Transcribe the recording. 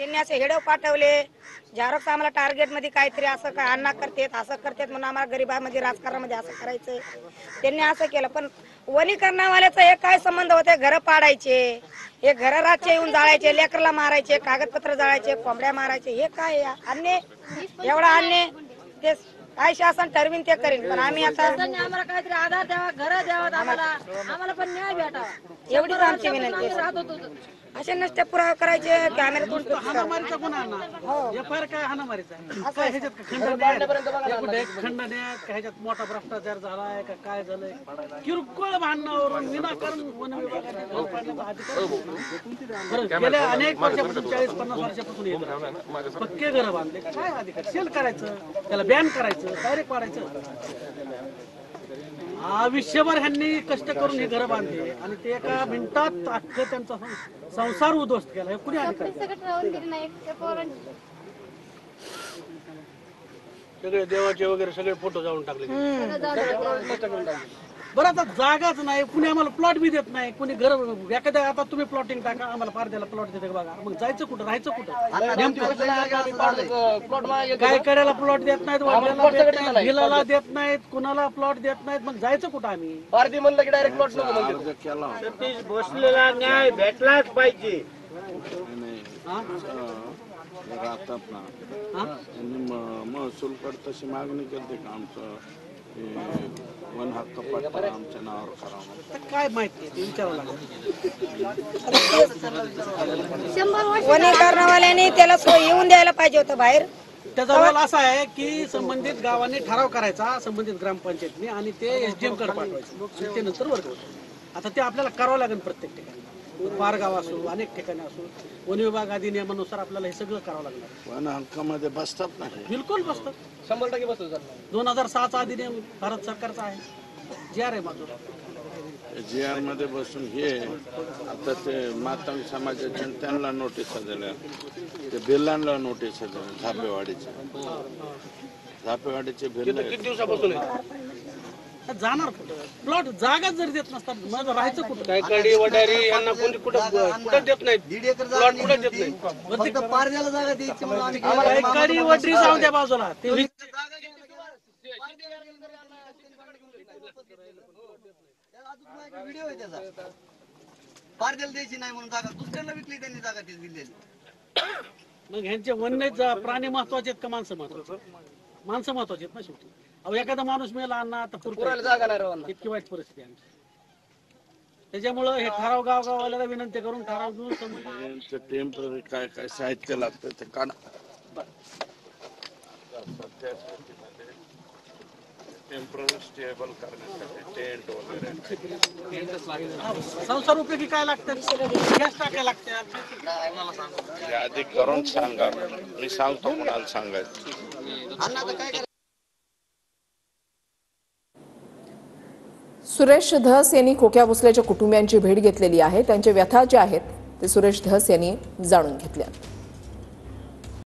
त्यांनी असे हेडो पाठवले, झेरॉक्स आम्हाला टार्गेट मध्ये काहीतरी असं काय अण्णा करतेत असं करतेत म्हणून आम्हाला गरीबामध्ये राजकारणामध्ये असं करायचंय. त्यांनी असं केलं. पण वनीकरणावाल्याचा हे काय संबंध होते? घर पाडायचे, हे घर रातचे येऊन जाळायचे, लेकरला मारायचे, कागदपत्र जाळायचे, कोंबड्या मारायचे, हे काय अन्याय? एवढा अन्याय ते काय शासन ठरवीन ते करीन. पण आम्ही आता आम्हाला काहीतरी आधार द्यावा, घर द्यावा, आम्हाला पण न्याय भेटावा एवढीच आमची विनंती आहे. असे नसते पुरावे करायचे कॅमेऱ्यातून हाणामारीचा गुन्हा ना एफआयआर काय हाणामारीचा काय ह्याच्यात खंडने ह्याच्यात मोठा भ्रष्टाचार झालाय का काय झालंय किरकोळ भांडणावरून विनाकारण वन विभागाने गेल्या अनेक वर्षापासून 40-50 वर्षापासून येत पक्के घर बांधले काय अधिकार सेल करायचं त्याला बॅन करायचं डायरेक्ट पाडायचं. आयुष्यभर ह्यांनी कष्ट करून हे घर बांधले आणि ते एका मिनिटात अख्खं त्यांचा संसार उद्ध्वस्त केला. कुणी अधिकारी सगळे देवाचे वगैरे सगळे फोटो जाऊन टाकले. बरं आता जागाच नाही कुणी आम्हाला प्लॉट बी देत नाही कुणी घर एखाद्या आता तुम्ही प्लॉटिंग टाका आम्हाला पारद्याला प्लॉट देते बघा मग जायचं कुठं राहायचं कुठं काय कड्याला प्लॉट देत नाहीत भिलाला देत नाहीत कुणाला प्लॉट देत नाहीत मग जायचं कुठं आम्ही पारदी म्हणलं की डायरेक्ट प्लॉट नको बसलेला न्याय भेटलाच पाहिजे. राहतात ना महसूल कड तशी मागणी करते का आमचं वन हक्क पट्टा आमच्या नावावर करावं काय माहिती विचारावं लागेल. वनीकरणवाल्यांनी त्याला येऊन द्यायला पाहिजे होतं बाहेर. त्याचा रोल असा आहे की संबंधित गावांनी ठराव करायचा संबंधित ग्रामपंचायतनी आणि ते एसडीएम कडे पाठवायचं ते नंतर वर्ग होतं. आता ते आपल्याला करावं लागेल प्रत्येक ठिकाणी पारगाव असो अनेक ठिकाणी असो वन विभाग अधिनियमानुसार आपल्याला हे सगळं करावं लागणार. वन हक्कामध्ये बसतात नाही बिलकुल बसतात 100% बसतात. 2006चा अधिनियम भारत सरकारचा आहे जी आर आहे माझं जी आर मध्ये बसून हे आता ते मातंग समाजाच्या त्यांना नोटीस दिल्या ते बिल्लांना नोटीस दिल्या झापेवाडीचे बिल किती दिवसापासून जाणार कुठं प्लॉट जागा जरी देत नसतात मग राहायचं कुठं काय कडी वडारी यांना कोणी कुठं देत नाहीत 1.5 एकर प्लॉट कुठं देत नाही फक्त पारद्याला जागा द्यायची म्हणून आम्ही कडी वडरी जाऊन त्या बाजूला ते व्हिडिओ आहे त्याचा पारद्याला द्यायची नाही म्हणून जागा दुसऱ्याला विकली त्यांनी जागा तीच दिलेली. मग ह्यांचे वन्य प्राणी महत्वाचे आहेत का माणसं महत्वाचे? माणसं महत्वाचे आहेत ना शेवटी. अहो एखादा माणूस मेला अण्णा आता इतकी वाईट परिस्थिती आहे त्याच्यामुळं हे ठराव गावगावाला विनंती करून ठराव घेऊन टेम्पररी काय काय साहित्य लागतं ते काढा. टेम्पररी स्टेबल करण्यासाठी टेंट वगैरे संसार उपयोगी काय लागतं गॅस टाकायला लागतं आधी करून सांगा मी सांगतो कोणाला सांगायचं. सुरेश धस यांनी खोक्या भोसलेच्या कुटुंबियांची भेट घेतलेली आहे. त्यांच्या व्यथा ज्या आहेत ते सुरेश धस यांनी जाणून घेतल्या.